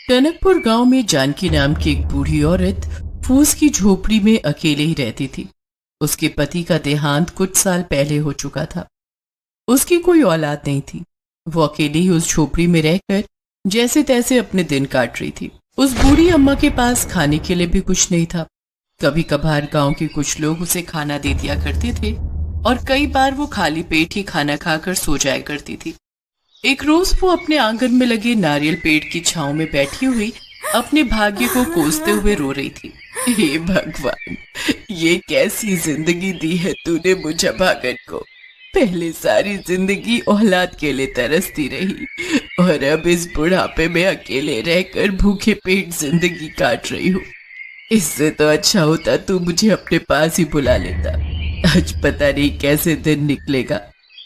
टनकपुर गांव में जानकी नाम की एक बूढ़ी औरत फूस की झोपड़ी में अकेले ही रहती थी। उसके पति का देहांत कुछ साल पहले हो चुका था। उसकी कोई औलाद नहीं थी। वो अकेली ही उस झोपड़ी में रहकर जैसे तैसे अपने दिन काट रही थी। उस बूढ़ी अम्मा के पास खाने के लिए भी कुछ नहीं था। कभी कभार गांव के कुछ लोग उसे खाना दे दिया करते थे और कई बार वो खाली पेट ही खाना खाकर सो जाया करती थी। एक रोज वो अपने आंगन में लगे नारियल पेड़ की छांव में बैठी हुई अपने भाग्य को कोसते हुए रो रही थी। हे भगवान, ये कैसी जिंदगी दी है तूने मुझे भागन को। पहले सारी जिंदगी औलाद के लिए तरसती रही और अब इस बुढ़ापे में अकेले रहकर भूखे पेट जिंदगी काट रही हूँ। इससे तो अच्छा होता तू मुझे अपने पास ही बुला लेता। आज पता नहीं कैसे दिन निकलेगा।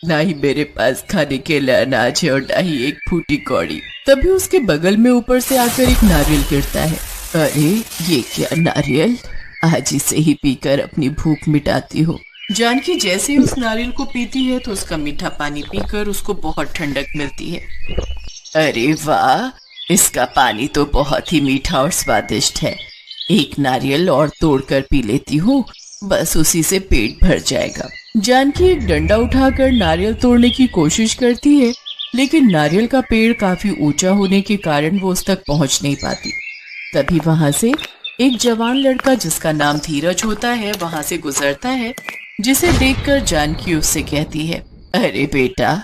ना ही मेरे पास खाने के लिए अनाज है और ना ही एक फूटी कौड़ी। तभी उसके बगल में ऊपर से आकर एक नारियल गिरता है। अरे ये क्या नारियल, आज इसे ही पीकर अपनी भूख मिटाती हूँ। जानकी जैसे ही उस नारियल को पीती है तो उसका मीठा पानी पीकर उसको बहुत ठंडक मिलती है। अरे वाह, इसका पानी तो बहुत ही मीठा और स्वादिष्ट है। एक नारियल और तोड़कर पी लेती हूँ, बस उसी से पेट भर जाएगा। जानकी एक डंडा उठाकर नारियल तोड़ने की कोशिश करती है, लेकिन नारियल का पेड़ काफी ऊंचा होने के कारण वो उस तक पहुंच नहीं पाती। तभी वहां से एक जवान लड़का जिसका नाम धीरज होता है वहां से गुजरता है, जिसे देखकर जानकी उससे कहती है, अरे बेटा,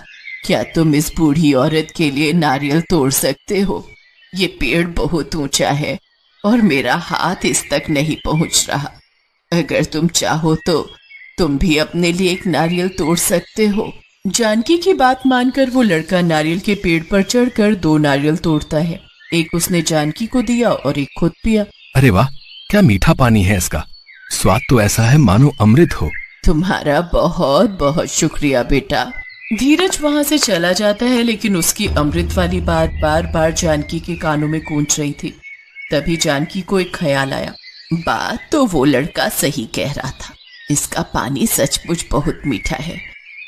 क्या तुम इस बूढ़ी औरत के लिए नारियल तोड़ सकते हो? ये पेड़ बहुत ऊंचा है और मेरा हाथ इस तक नहीं पहुंच रहा। अगर तुम चाहो तो तुम भी अपने लिए एक नारियल तोड़ सकते हो। जानकी की बात मानकर वो लड़का नारियल के पेड़ पर चढ़कर 2 नारियल तोड़ता है। एक उसने जानकी को दिया और एक खुद पिया। अरे वाह, क्या मीठा पानी है इसका। स्वाद तो ऐसा है मानो अमृत हो। तुम्हारा बहुत बहुत शुक्रिया बेटा। धीरज वहां से चला जाता है, लेकिन उसकी अमृत वाली बात बार बार जानकी के कानों में गूंज रही थी। तभी जानकी को एक ख्याल आया। बात तो वो लड़का सही कह रहा था। इसका पानी सचमुच बहुत मीठा है।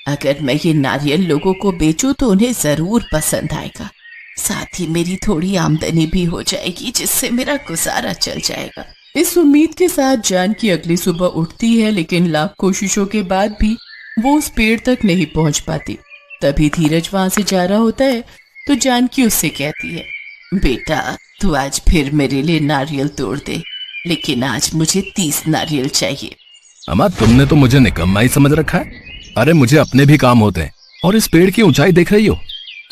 अगर मैं ये नारियल लोगों को बेचूं तो उन्हें जरूर पसंद आएगा। साथ ही मेरी थोड़ी आमदनी भी हो जाएगी, जिससे मेरा गुजारा चल जाएगा। इस उम्मीद के साथ जानकी अगली सुबह उठती है, लेकिन लाख कोशिशों के बाद भी वो उस पेड़ तक नहीं पहुंच पाती। तभी धीरज वहां से जा रहा होता है तो जानकी उससे कहती है, बेटा तू आज फिर मेरे लिए नारियल तोड़ दे, लेकिन आज मुझे 30 नारियल चाहिए। अम्मा, तुमने तो मुझे निकम्मा ही समझ रखा है। अरे मुझे अपने भी काम होते हैं। और इस पेड़ की ऊंचाई देख रही हो?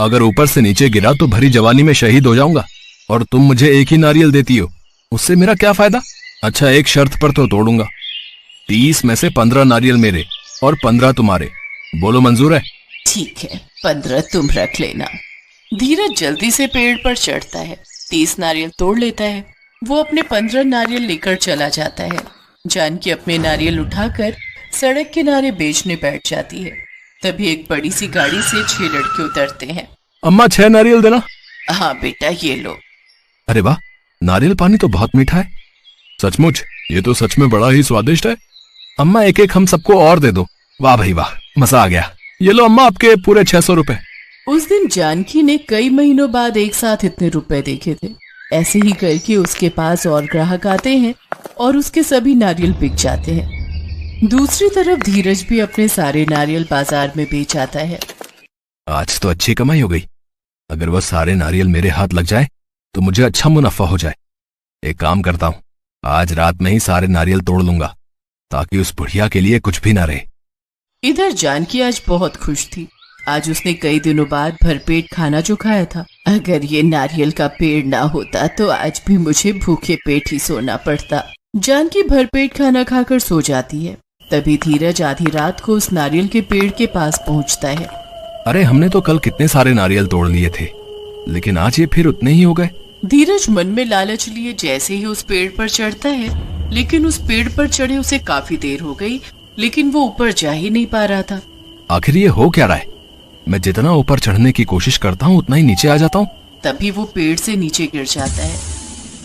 अगर ऊपर से नीचे गिरा तो भरी जवानी में शहीद हो जाऊंगा। और तुम मुझे एक ही नारियल देती हो, उससे मेरा क्या फायदा? अच्छा, एक शर्त पर तो तोड़ूंगा। 30 में से 15 नारियल मेरे और 15 तुम्हारे। बोलो मंजूर है? ठीक है, 15 तुम रख लेना। धीरज जल्दी से पेड़ पर चढ़ता है, 30 नारियल तोड़ लेता है। वो अपने 15 नारियल लेकर चला जाता है। जानकी अपने नारियल उठाकर सड़क किनारे बेचने बैठ जाती है। तभी एक बड़ी सी गाड़ी से 6 लड़के उतरते हैं। अम्मा, 6 नारियल देना। हाँ बेटा, ये लो। अरे वाह, नारियल पानी तो बहुत मीठा है। सचमुच, ये तो सच में बड़ा ही स्वादिष्ट है। अम्मा, एक एक हम सबको और दे दो। वाह भाई वाह, मजा आ गया। ये लो अम्मा, आपके पूरे 600 रुपए। उस दिन जानकी ने कई महीनों बाद एक साथ इतने रुपए देखे थे। ऐसे ही करके उसके पास और ग्राहक आते हैं और उसके सभी नारियल बिक जाते हैं। दूसरी तरफ धीरज भी अपने सारे नारियल बाजार में बेच आता है। आज तो अच्छी कमाई हो गई। अगर वह सारे नारियल मेरे हाथ लग जाए तो मुझे अच्छा मुनाफा हो जाए। एक काम करता हूँ, आज रात में ही सारे नारियल तोड़ लूंगा, ताकि उस बुढ़िया के लिए कुछ भी ना रहे। इधर जानकी आज बहुत खुश थी। आज उसने कई दिनों बाद भरपेट खाना जो खाया था। अगर ये नारियल का पेड़ ना होता तो आज भी मुझे भूखे पेट ही सोना पड़ता। जानकी भरपेट खाना खाकर सो जाती है। तभी धीरज आधी रात को उस नारियल के पेड़ के पास पहुंचता है। अरे, हमने तो कल कितने सारे नारियल तोड़ लिए थे, लेकिन आज ये फिर उतने ही हो गए। धीरज मन में लालच लिए जैसे ही उस पेड़ पर चढ़ता है, लेकिन उस पेड़ पर चढ़े उसे काफी देर हो गई, लेकिन वो ऊपर जा ही नहीं पा रहा था। आखिर ये हो क्या रहा है? मैं जितना ऊपर चढ़ने की कोशिश करता हूँ उतना ही नीचे आ जाता हूँ। तभी वो पेड़ से नीचे गिर जाता है।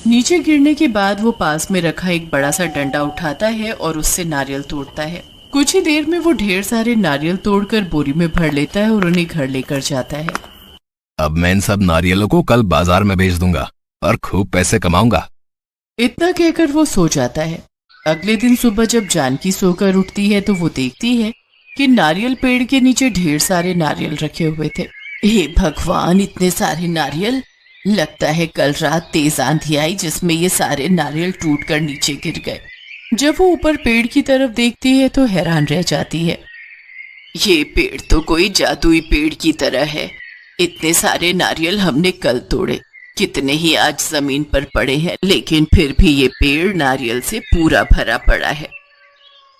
नीचे गिरने के बाद वो पास में रखा एक बड़ा सा डंडा उठाता है और उससे नारियल तोड़ता है। कुछ ही देर में वो ढेर सारे नारियल तोड़कर बोरी में भर लेता है और उन्हें घर लेकर जाता है। अब मैं इन सब नारियलों को कल बाजार में बेच दूंगा और खूब पैसे कमाऊंगा। इतना कहकर वो सो जाता है। अगले दिन सुबह जब जानकी सोकर उठती है तो वो देखती है कि नारियल पेड़ के नीचे ढेर सारे नारियल रखे हुए थे। हे भगवान, इतने सारे नारियल! लगता है कल रात तेज आंधी आई जिसमें ये सारे नारियल टूटकर नीचे गिर गए। जब वो ऊपर पेड़ की तरफ देखती है तो हैरान रह जाती है। ये पेड़ तो कोई जादुई पेड़ की तरह है। इतने सारे नारियल हमने कल तोड़े, कितने ही आज जमीन पर पड़े हैं, लेकिन फिर भी ये पेड़ नारियल से पूरा भरा पड़ा है।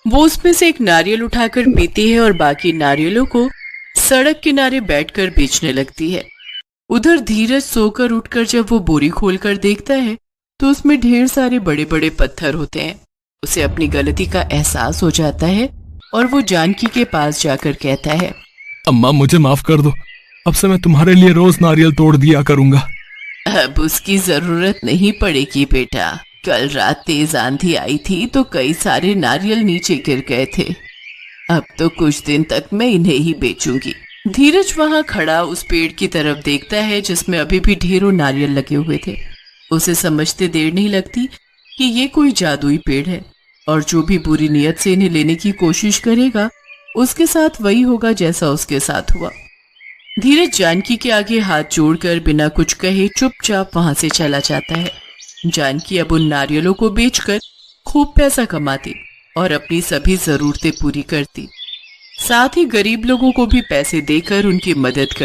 वो उसमें से एक नारियल उठाकर पीती है और बाकी नारियलों को सड़क किनारे बैठकर बेचने लगती है। उधर धीरज सोकर उठकर जब वो बोरी खोलकर देखता है तो उसमें ढेर सारे बड़े बड़े पत्थर होते हैं। उसे अपनी गलती का एहसास हो जाता है और वो जानकी के पास जाकर कहता है, अम्मा मुझे माफ कर दो, अब से मैं तुम्हारे लिए रोज नारियल तोड़ दिया करूंगा। अब उसकी जरूरत नहीं पड़ेगी बेटा। कल रात तेज आंधी आई थी तो कई सारे नारियल नीचे गिर गए थे। अब तो कुछ दिन तक मैं इन्हें ही बेचूंगी। धीरज वहां खड़ा उस पेड़ की तरफ देखता है जिसमें अभी भी ढेरों नारियल लगे हुए थे। उसे समझते देर नहीं लगती कि ये कोई जादुई पेड़ है और जो भी बुरी नीयत से इन्हें लेने की कोशिश करेगा उसके साथ वही होगा जैसा उसके साथ हुआ। धीरज जानकी के आगे हाथ जोड़कर बिना कुछ कहे चुपचाप वहां से चला जाता है। जानकी अब उन नारियलों को बेचकर खूब पैसा कमाती और अपनी सभी जरूरतें पूरी करती। साथ ही गरीब लोगों को भी पैसे देकर उनकी मदद कर